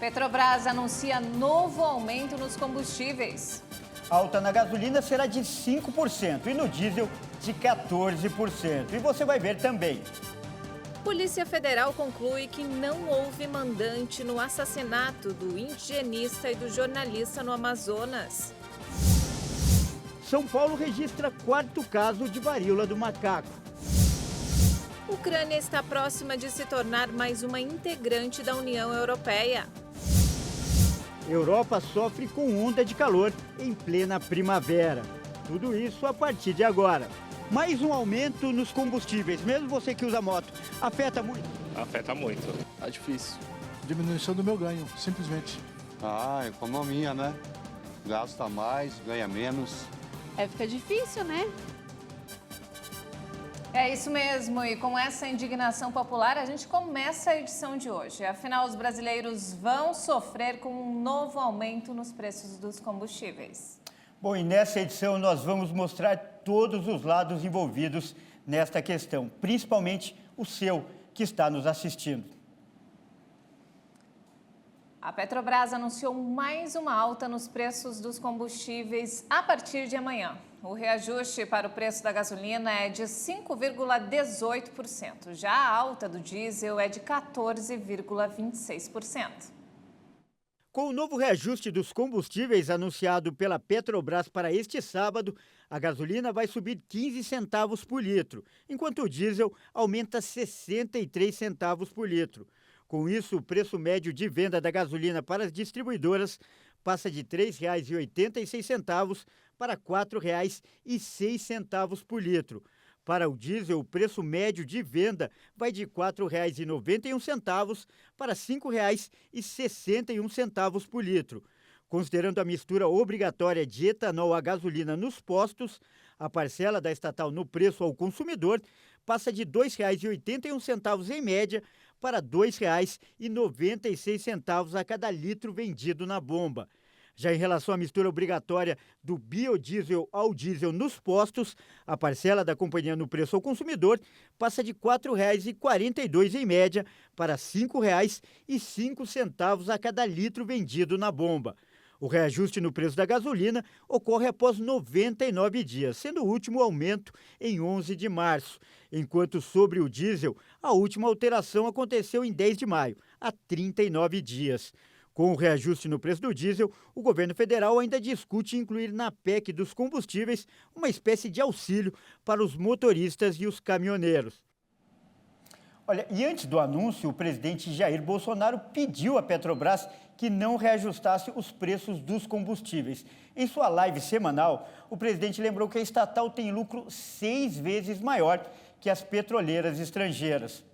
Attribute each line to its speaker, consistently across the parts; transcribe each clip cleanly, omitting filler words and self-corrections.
Speaker 1: Petrobras anuncia novo aumento nos combustíveis.
Speaker 2: Alta na gasolina será de 5% e no diesel de 14%. E você vai ver também.
Speaker 1: Polícia Federal conclui que não houve mandante no assassinato do indigenista e do jornalista no Amazonas.
Speaker 2: São Paulo registra 4º caso de varíola do macaco.
Speaker 1: Ucrânia está próxima de se tornar mais uma integrante da União Europeia.
Speaker 2: Europa sofre com onda de calor em plena primavera. Tudo isso a partir de agora. Mais um aumento nos combustíveis, mesmo você que usa moto, afeta muito?
Speaker 3: Afeta muito.
Speaker 4: Tá difícil.
Speaker 5: Diminuição do meu ganho, simplesmente.
Speaker 6: Economia, né? Gasta mais, ganha menos.
Speaker 7: Fica difícil, né?
Speaker 1: É isso mesmo, e com essa indignação popular a gente começa a edição de hoje. Afinal, os brasileiros vão sofrer com um novo aumento nos preços dos combustíveis.
Speaker 2: Bom, e nessa edição nós vamos mostrar todos os lados envolvidos nesta questão, principalmente o seu, que está nos assistindo.
Speaker 1: A Petrobras anunciou mais uma alta nos preços dos combustíveis a partir de amanhã. O reajuste para o preço da gasolina é de 5,18%. Já a alta do diesel é de 14,26%.
Speaker 2: Com o novo reajuste dos combustíveis anunciado pela Petrobras para este sábado, a gasolina vai subir 15 centavos por litro, enquanto o diesel aumenta 63 centavos por litro. Com isso, o preço médio de venda da gasolina para as distribuidoras passa de R$ 3,86 para R$ 4,06 por litro. Para o diesel, o preço médio de venda vai de R$ 4,91 para R$ 5,61 por litro. Considerando a mistura obrigatória de etanol à gasolina nos postos, a parcela da estatal no preço ao consumidor passa de R$ 2,81 em média para R$ 2,96 a cada litro vendido na bomba. Já em relação à mistura obrigatória do biodiesel ao diesel nos postos, a parcela da companhia no preço ao consumidor passa de R$ 4,42 em média para R$ 5,05 a cada litro vendido na bomba. O reajuste no preço da gasolina ocorre após 99 dias, sendo o último aumento em 11 de março, enquanto sobre o diesel, a última alteração aconteceu em 10 de maio, há 39 dias. Com o reajuste no preço do diesel, o governo federal ainda discute incluir na PEC dos combustíveis uma espécie de auxílio para os motoristas e os caminhoneiros. Olha, e antes do anúncio, o presidente Jair Bolsonaro pediu à Petrobras que não reajustasse os preços dos combustíveis. Em sua live semanal, o presidente lembrou que a estatal tem lucro 6 vezes maior que as petroleiras estrangeiras.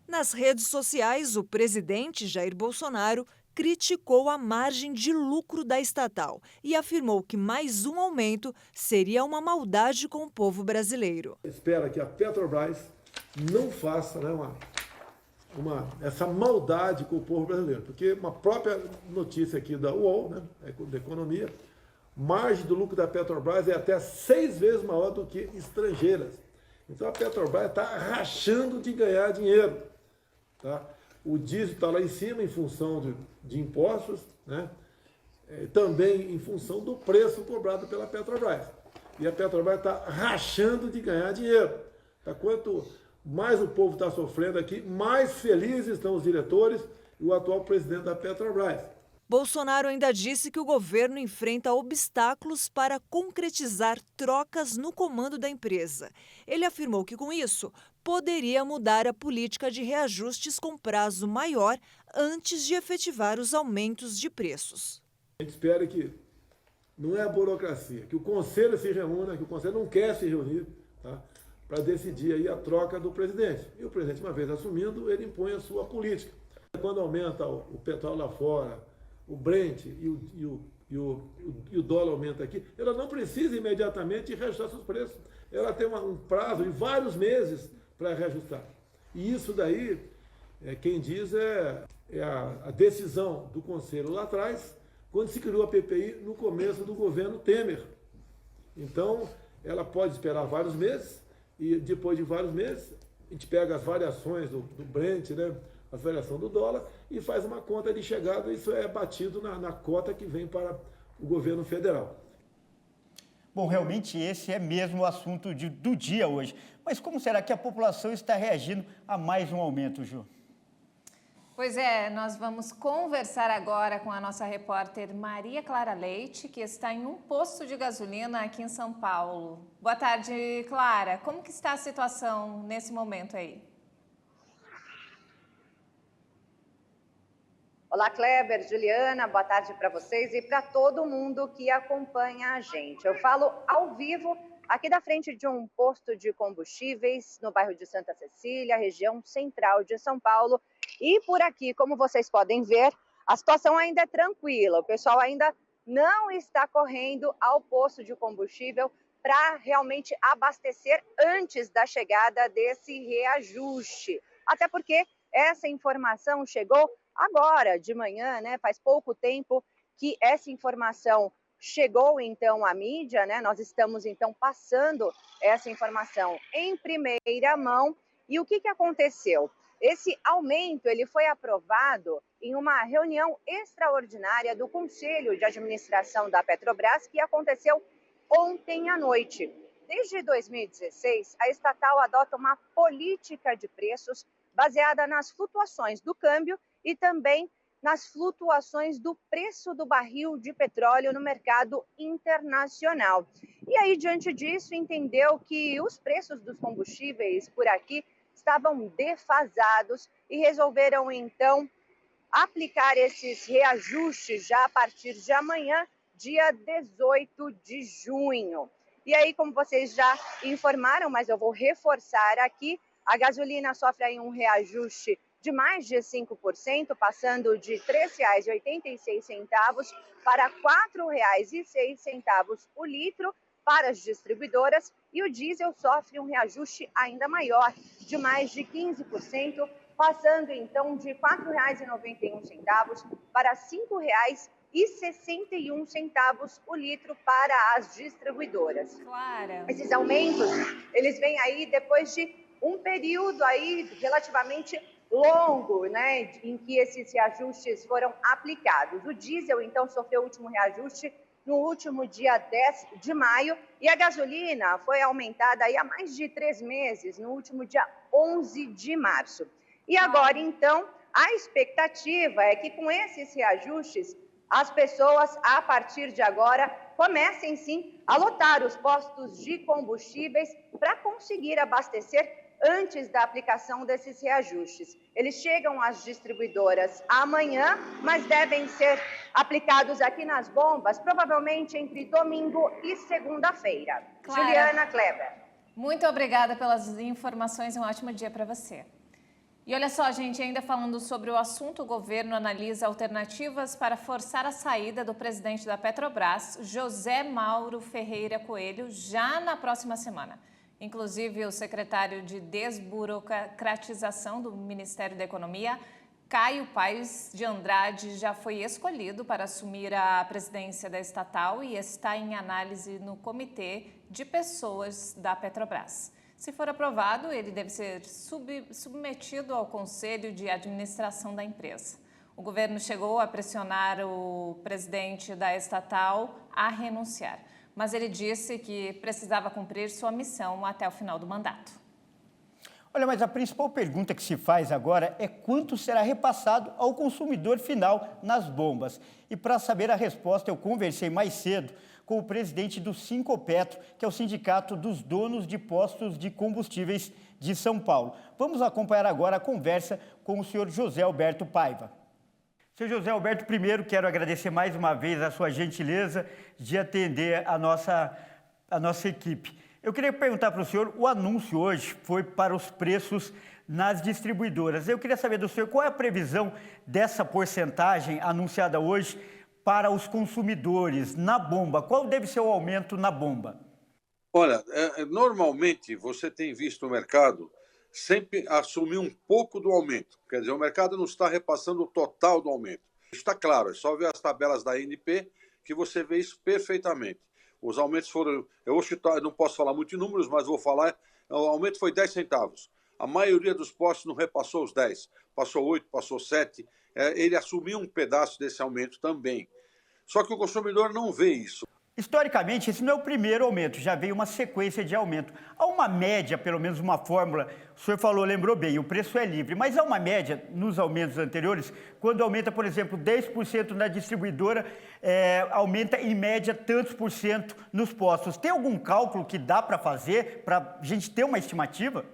Speaker 8: Nas redes sociais, o presidente Jair Bolsonaro criticou a margem de lucro da estatal e afirmou que mais um aumento seria uma maldade com o povo brasileiro.
Speaker 9: Espera que a Petrobras não faça essa maldade com o povo brasileiro, porque uma própria notícia aqui da UOL, da economia, margem do lucro da Petrobras é até 6 vezes maior do que estrangeiras. Então a Petrobras está rachando de ganhar dinheiro, tá? O diesel está lá em cima em função de impostos, né? Também em função do preço cobrado pela Petrobras. E a Petrobras está rachando de ganhar dinheiro. Tá? Quanto mais o povo está sofrendo aqui, mais felizes estão os diretores e o atual presidente da Petrobras.
Speaker 8: Bolsonaro ainda disse que o governo enfrenta obstáculos para concretizar trocas no comando da empresa. Ele afirmou que, com isso, poderia mudar a política de reajustes com prazo maior antes de efetivar os aumentos de preços.
Speaker 9: A gente espera que não é a burocracia, que o Conselho se reúna, que o Conselho não quer se reunir, tá? Para decidir aí a troca do presidente. E o presidente, uma vez assumindo, ele impõe a sua política. Quando aumenta o petróleo lá fora, o Brent e o dólar aumenta aqui, ela não precisa imediatamente reajustar seus preços. Ela tem um prazo de vários meses para reajustar. E isso daí, quem diz a decisão do Conselho lá atrás, quando se criou a PPI no começo do governo Temer. Então, ela pode esperar vários meses, e depois de vários meses, a gente pega as variações do Brent, né, a variação do dólar e faz uma conta de chegada, isso é batido na cota que vem para o governo federal.
Speaker 2: Bom, realmente esse é mesmo o assunto do dia hoje. Mas como será que a população está reagindo a mais um aumento, Ju?
Speaker 1: Pois é, nós vamos conversar agora com a nossa repórter Maria Clara Leite, que está em um posto de gasolina aqui em São Paulo. Boa tarde, Clara. Como que está a situação nesse momento aí?
Speaker 3: Olá, Kleber, Juliana, boa tarde para vocês e para todo mundo que acompanha a gente. Eu falo ao vivo aqui da frente de um posto de combustíveis no bairro de Santa Cecília, região central de São Paulo. E por aqui, como vocês podem ver, a situação ainda é tranquila. O pessoal ainda não está correndo ao posto de combustível para realmente abastecer antes da chegada desse reajuste. Até porque essa informação chegou agora de manhã, né? Faz pouco tempo que essa informação chegou então à mídia, né? Nós estamos então passando essa informação em primeira mão. E o que aconteceu? Esse aumento ele foi aprovado em uma reunião extraordinária do Conselho de Administração da Petrobras que aconteceu ontem à noite. Desde 2016, a estatal adota uma política de preços baseada nas flutuações do câmbio e também nas flutuações do preço do barril de petróleo no mercado internacional. E aí, diante disso, entendeu que os preços dos combustíveis por aqui estavam defasados e resolveram, então, aplicar esses reajustes já a partir de amanhã, dia 18 de junho. E aí, como vocês já informaram, mas eu vou reforçar aqui, a gasolina sofre aí um reajuste de mais de 5%, passando de R$ 3,86 para R$ 4,06 o litro para as distribuidoras, e o diesel sofre um reajuste ainda maior, de mais de 15%, passando então de R$ 4,91 para R$ 5,61 o litro para as distribuidoras.
Speaker 1: Clara.
Speaker 3: Esses aumentos, eles vêm aí depois de um período aí relativamente longo, né, em que esses reajustes foram aplicados. O diesel, então, sofreu o último reajuste no último dia 10 de maio e a gasolina foi aumentada aí há mais de 3 meses, no último dia 11 de março. E agora, então, a expectativa é que com esses reajustes, as pessoas, a partir de agora, comecem sim a lotar os postos de combustíveis para conseguir abastecer antes da aplicação desses reajustes. Eles chegam às distribuidoras amanhã, mas devem ser aplicados aqui nas bombas, provavelmente entre domingo e segunda-feira. Juliana, Kleber.
Speaker 1: Muito obrigada pelas informações e um ótimo dia para você. E olha só, gente, ainda falando sobre o assunto, o governo analisa alternativas para forçar a saída do presidente da Petrobras, José Mauro Ferreira Coelho, já na próxima semana. Inclusive, o secretário de Desburocratização do Ministério da Economia, Caio Paes de Andrade, já foi escolhido para assumir a presidência da estatal e está em análise no Comitê de Pessoas da Petrobras. Se for aprovado, ele deve ser submetido ao Conselho de Administração da empresa. O governo chegou a pressionar o presidente da estatal a renunciar, mas ele disse que precisava cumprir sua missão até o final do mandato.
Speaker 2: Olha, mas a principal pergunta que se faz agora é quanto será repassado ao consumidor final nas bombas. E para saber a resposta, eu conversei mais cedo com o presidente do Sincopetro, que é o Sindicato dos Donos de Postos de Combustíveis de São Paulo. Vamos acompanhar agora a conversa com o senhor José Alberto Paiva. Senhor José Alberto, primeiro quero agradecer mais uma vez a sua gentileza de atender a nossa equipe. Eu queria perguntar para o senhor, o anúncio hoje foi para os preços nas distribuidoras. Eu queria saber do senhor qual é a previsão dessa porcentagem anunciada hoje para os consumidores na bomba. Qual deve ser o aumento na bomba?
Speaker 4: Olha, normalmente você tem visto o mercado sempre assumir um pouco do aumento. Quer dizer, o mercado não está repassando o total do aumento. Isso está claro, é só ver as tabelas da ANP que você vê isso perfeitamente. Os aumentos foram... Eu não posso falar muito em números, mas vou falar... O aumento foi 10 centavos. A maioria dos postos não repassou os 10, passou 8, passou 7. Ele assumiu um pedaço desse aumento também. Só que o consumidor não vê isso.
Speaker 2: Historicamente, esse não é o primeiro aumento, já veio uma sequência de aumento. Há uma média, pelo menos uma fórmula, o senhor falou, lembrou bem, o preço é livre, mas há uma média nos aumentos anteriores, quando aumenta, por exemplo, 10% na distribuidora, aumenta em média tantos por cento nos postos. Tem algum cálculo que dá para fazer, para a gente ter uma estimativa?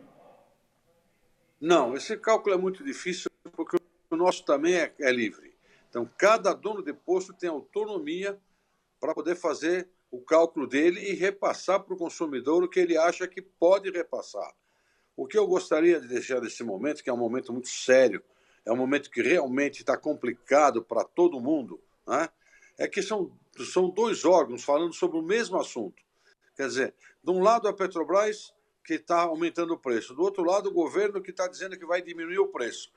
Speaker 4: Não, esse cálculo é muito difícil, porque o nosso também é livre. Então, cada dono de posto tem autonomia para poder fazer o cálculo dele e repassar para o consumidor o que ele acha que pode repassar. O que eu gostaria de deixar nesse momento, que é um momento muito sério, é um momento que realmente está complicado para todo mundo, né? É que são dois órgãos falando sobre o mesmo assunto. Quer dizer, de um lado a Petrobras, que está aumentando o preço, do outro lado o governo que está dizendo que vai diminuir o preço.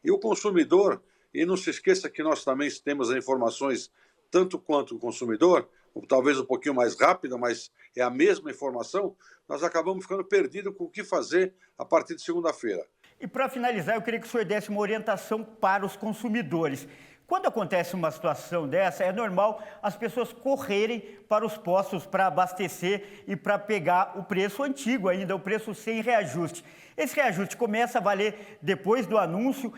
Speaker 4: E o consumidor, e não se esqueça que nós também temos as informações tanto quanto o consumidor, talvez um pouquinho mais rápida, mas é a mesma informação, nós acabamos ficando perdidos com o que fazer a partir de segunda-feira.
Speaker 2: E para finalizar, eu queria que o senhor desse uma orientação para os consumidores. Quando acontece uma situação dessa, é normal as pessoas correrem para os postos para abastecer e para pegar o preço antigo ainda, o preço sem reajuste. Esse reajuste começa a valer depois do anúncio,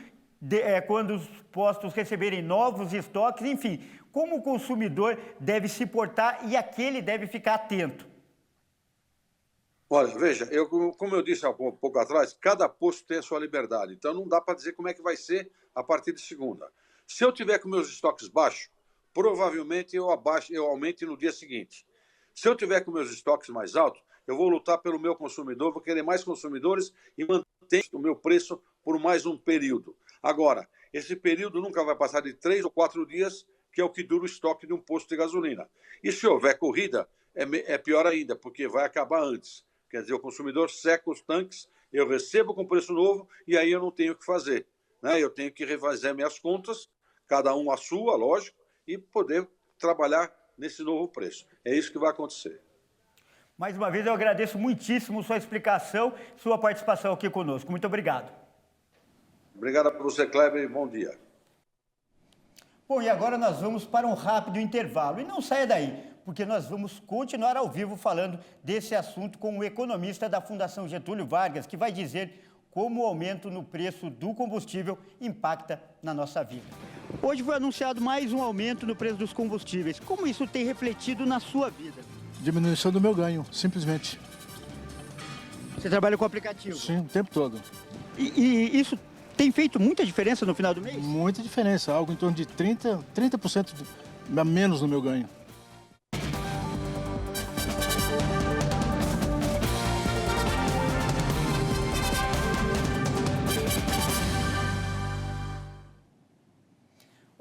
Speaker 2: quando os postos receberem novos estoques, enfim, como o consumidor deve se portar e a que ele deve ficar atento?
Speaker 4: Olha, veja, como eu disse há pouco atrás, cada posto tem a sua liberdade, então não dá para dizer como é que vai ser a partir de segunda. Se eu tiver com meus estoques baixos, provavelmente eu aumente no dia seguinte. Se eu tiver com meus estoques mais altos, eu vou lutar pelo meu consumidor, vou querer mais consumidores e manter o meu preço por mais um período. Agora, esse período nunca vai passar de 3 ou 4 dias, que é o que dura o estoque de um posto de gasolina. E se houver corrida, é pior ainda, porque vai acabar antes. Quer dizer, o consumidor seca os tanques, eu recebo com preço novo e aí eu não tenho o que fazer, né? Eu tenho que refazer minhas contas, cada um a sua, lógico, e poder trabalhar nesse novo preço. É isso que vai acontecer.
Speaker 2: Mais uma vez, eu agradeço muitíssimo sua explicação, sua participação aqui conosco. Muito obrigado.
Speaker 4: Obrigado a você, Kleber, e bom dia.
Speaker 2: Bom, e agora nós vamos para um rápido intervalo. E não saia daí, porque nós vamos continuar ao vivo falando desse assunto com o economista da Fundação Getúlio Vargas, que vai dizer como o aumento no preço do combustível impacta na nossa vida. Hoje foi anunciado mais um aumento no preço dos combustíveis. Como isso tem refletido na sua vida?
Speaker 5: Diminuição do meu ganho, simplesmente.
Speaker 2: Você trabalha com aplicativo?
Speaker 5: Sim, o tempo todo.
Speaker 2: E isso tem feito muita diferença no final do mês?
Speaker 5: Muita diferença, algo em torno de 30% a menos no meu ganho.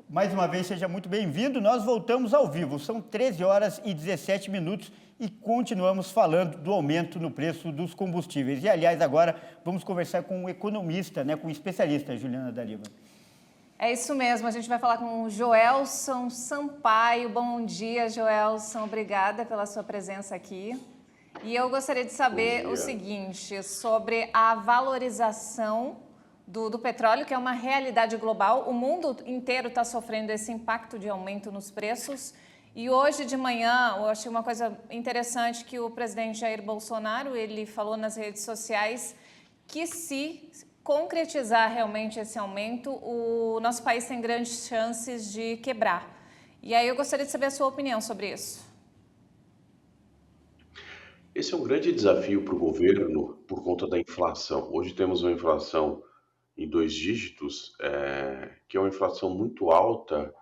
Speaker 2: Mais uma vez, seja muito bem-vindo. Nós voltamos ao vivo. São 13 horas e 17 minutos e continuamos falando do aumento no preço dos combustíveis. E, aliás, agora vamos conversar com um economista, com um especialista, Juliana Dariva.
Speaker 1: É isso mesmo. A gente vai falar com o Joelson Sampaio. Bom dia, Joelson. Obrigada pela sua presença aqui. E eu gostaria de saber o seguinte, sobre a valorização do petróleo, que é uma realidade global. O mundo inteiro está sofrendo esse impacto de aumento nos preços. E hoje de manhã, eu achei uma coisa interessante que o presidente Jair Bolsonaro, ele falou nas redes sociais que se concretizar realmente esse aumento, o nosso país tem grandes chances de quebrar. E aí eu gostaria de saber a sua opinião sobre isso.
Speaker 10: Esse é um grande desafio para o governo por conta da inflação. Hoje temos uma inflação em 2 dígitos, que é uma inflação muito alta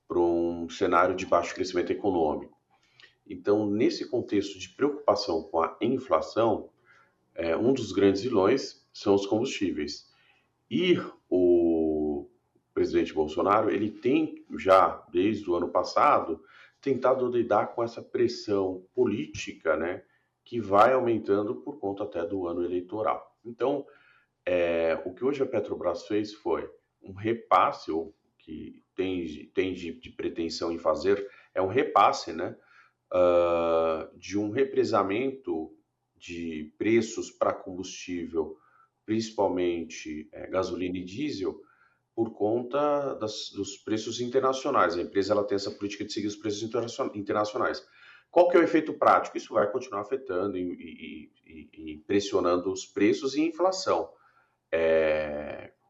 Speaker 10: para um cenário de baixo crescimento econômico. Então, nesse contexto de preocupação com a inflação, um dos grandes vilões são os combustíveis. E o presidente Bolsonaro, ele tem já, desde o ano passado, tentado lidar com essa pressão política, que vai aumentando por conta até do ano eleitoral. Então, o que hoje a Petrobras fez foi um repasse, ou que tem de pretensão em fazer, é um repasse, de um represamento de preços para combustível principalmente gasolina e diesel, por conta dos preços internacionais. A empresa ela tem essa política de seguir os preços internacionais. Qual que é o efeito prático? Isso vai continuar afetando e pressionando os preços e a inflação.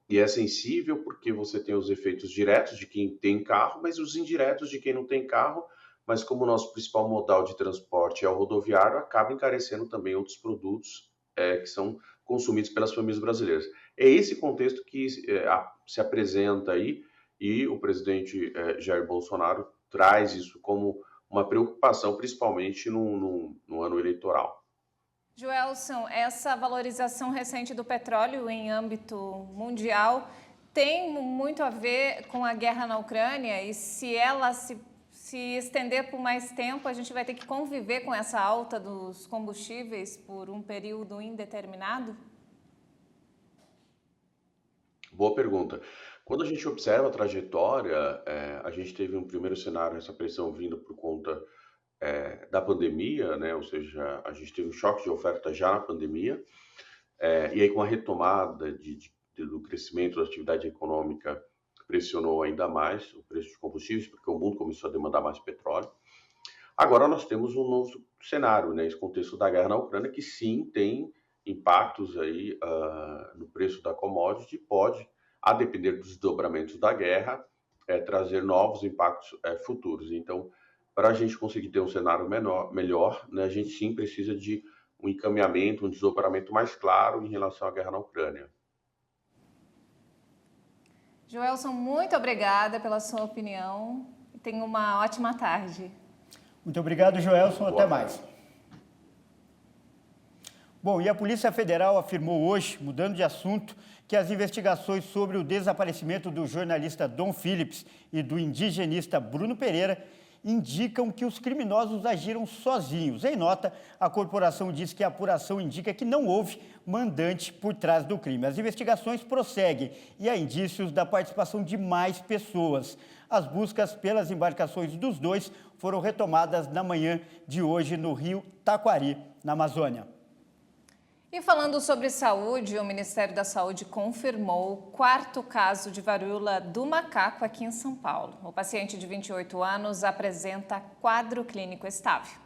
Speaker 10: E é sensível porque você tem os efeitos diretos de quem tem carro, mas os indiretos de quem não tem carro, mas como o nosso principal modal de transporte é o rodoviário, acaba encarecendo também outros produtos que são consumidos pelas famílias brasileiras. É esse contexto que se apresenta aí e o presidente Jair Bolsonaro traz isso como uma preocupação, principalmente no ano eleitoral.
Speaker 1: Joelson, essa valorização recente do petróleo em âmbito mundial tem muito a ver com a guerra na Ucrânia e se ela se estender por mais tempo, a gente vai ter que conviver com essa alta dos combustíveis por um período indeterminado?
Speaker 10: Boa pergunta. Quando a gente observa a trajetória, a gente teve um primeiro cenário, essa pressão vindo por conta da pandemia, né? Ou seja, a gente teve um choque de oferta já na pandemia, e aí com a retomada do crescimento da atividade econômica, pressionou ainda mais o preço de combustíveis, porque o mundo começou a demandar mais petróleo. Agora nós temos um novo cenário, né? Esse contexto da guerra na Ucrânia, que sim tem impactos aí no preço da commodity, pode, a depender dos desdobramentos da guerra, trazer novos impactos futuros. Então, para a gente conseguir ter um cenário melhor, né, a gente sim precisa de um encaminhamento, um desdobramento mais claro em relação à guerra na Ucrânia.
Speaker 1: Joelson, muito obrigada pela sua opinião e tenha uma ótima tarde.
Speaker 2: Muito obrigado, Joelson. Até mais. Bom, e a Polícia Federal afirmou hoje, mudando de assunto, que as investigações sobre o desaparecimento do jornalista Dom Phillips e do indigenista Bruno Pereira indicam que os criminosos agiram sozinhos. Em nota, a corporação diz que a apuração indica que não houve mandante por trás do crime. As investigações prosseguem e há indícios da participação de mais pessoas. As buscas pelas embarcações dos dois foram retomadas na manhã de hoje no rio Taquari, na Amazônia.
Speaker 1: E falando sobre saúde, o Ministério da Saúde confirmou o 4º caso de varíola do macaco aqui em São Paulo. O paciente de 28 anos apresenta quadro clínico estável.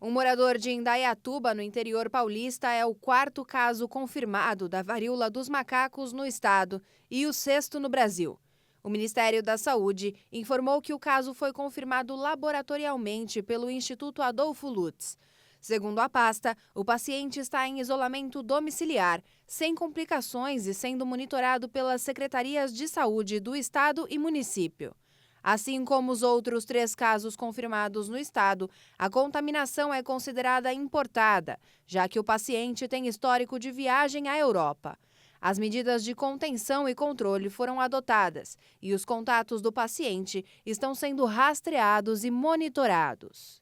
Speaker 7: Um morador de Indaiatuba, no interior paulista, é o 4º caso confirmado da varíola dos macacos no estado e o 6º no Brasil. O Ministério da Saúde informou que o caso foi confirmado laboratorialmente pelo Instituto Adolfo Lutz. Segundo a pasta, o paciente está em isolamento domiciliar, sem complicações e sendo monitorado pelas secretarias de saúde do estado e município. Assim como os outros 3 casos confirmados no estado, a contaminação é considerada importada, já que o paciente tem histórico de viagem à Europa. As medidas de contenção e controle foram adotadas e os contatos do paciente estão sendo rastreados e monitorados.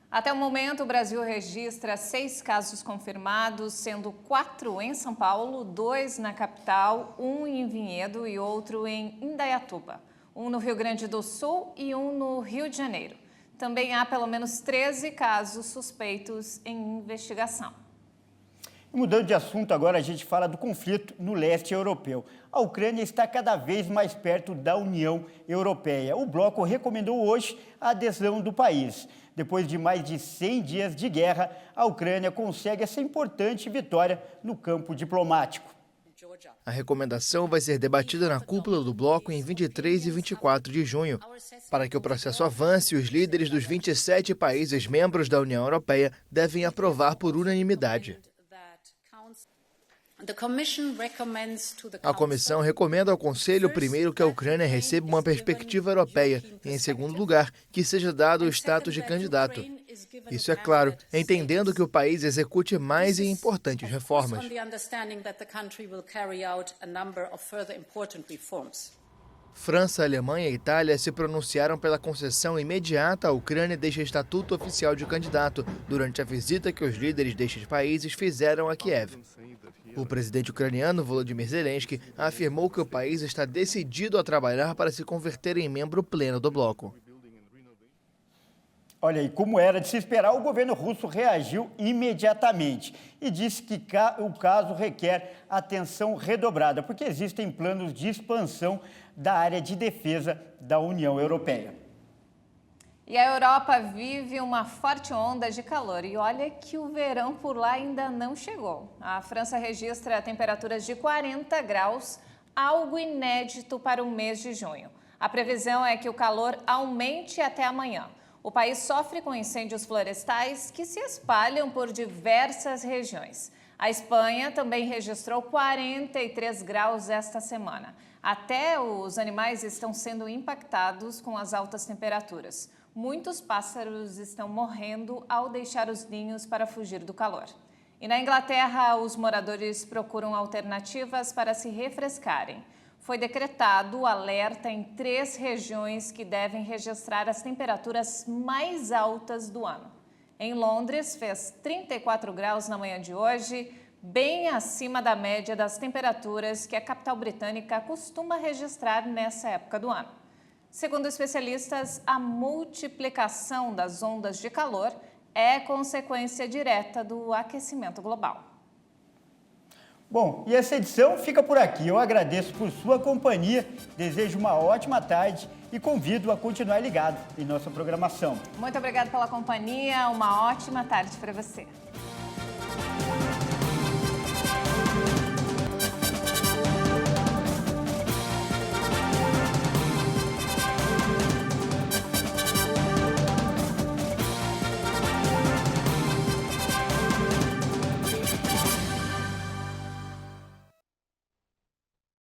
Speaker 1: Até o momento, o Brasil registra 6 casos confirmados, sendo 4 em São Paulo, 2 na capital, 1 em Vinhedo e outro em Indaiatuba, 1 no Rio Grande do Sul e 1 no Rio de Janeiro. Também há pelo menos 13 casos suspeitos em investigação.
Speaker 2: Mudando de assunto, agora a gente fala do conflito no leste europeu. A Ucrânia está cada vez mais perto da União Europeia. O bloco recomendou hoje a adesão do país. Depois de mais de 100 dias de guerra, a Ucrânia consegue essa importante vitória no campo diplomático.
Speaker 11: A recomendação vai ser debatida na cúpula do bloco em 23 e 24 de junho. Para que o processo avance, os líderes dos 27 países membros da União Europeia devem aprovar por unanimidade. A Comissão recomenda ao Conselho, primeiro, que a Ucrânia receba uma perspectiva europeia e, em segundo lugar, que seja dado o status de candidato. Isso é claro, entendendo que o país execute mais e importantes reformas. França, Alemanha e Itália se pronunciaram pela concessão imediata à Ucrânia deste estatuto oficial de candidato durante a visita que os líderes destes países fizeram a Kiev. O presidente ucraniano Volodymyr Zelensky afirmou que o país está decidido a trabalhar para se converter em membro pleno do bloco.
Speaker 2: Olha aí, como era de se esperar, o governo russo reagiu imediatamente e disse que o caso requer atenção redobrada, porque existem planos de expansão da área de defesa da União Europeia.
Speaker 1: E a Europa vive uma forte onda de calor e olha que o verão por lá ainda não chegou. A França registra temperaturas de 40 graus, algo inédito para o mês de junho. A previsão é que o calor aumente até amanhã. O país sofre com incêndios florestais que se espalham por diversas regiões. A Espanha também registrou 43 graus esta semana. Até os animais estão sendo impactados com as altas temperaturas. Muitos pássaros estão morrendo ao deixar os ninhos para fugir do calor. E na Inglaterra, os moradores procuram alternativas para se refrescarem. Foi decretado alerta em 3 regiões que devem registrar as temperaturas mais altas do ano. Em Londres, fez 34 graus na manhã de hoje, bem acima da média das temperaturas que a capital britânica costuma registrar nessa época do ano. Segundo especialistas, a multiplicação das ondas de calor é consequência direta do aquecimento global.
Speaker 2: Bom, e essa edição fica por aqui. Eu agradeço por sua companhia, desejo uma ótima tarde e convido a continuar ligado em nossa programação.
Speaker 1: Muito obrigada pela companhia, uma ótima tarde para você.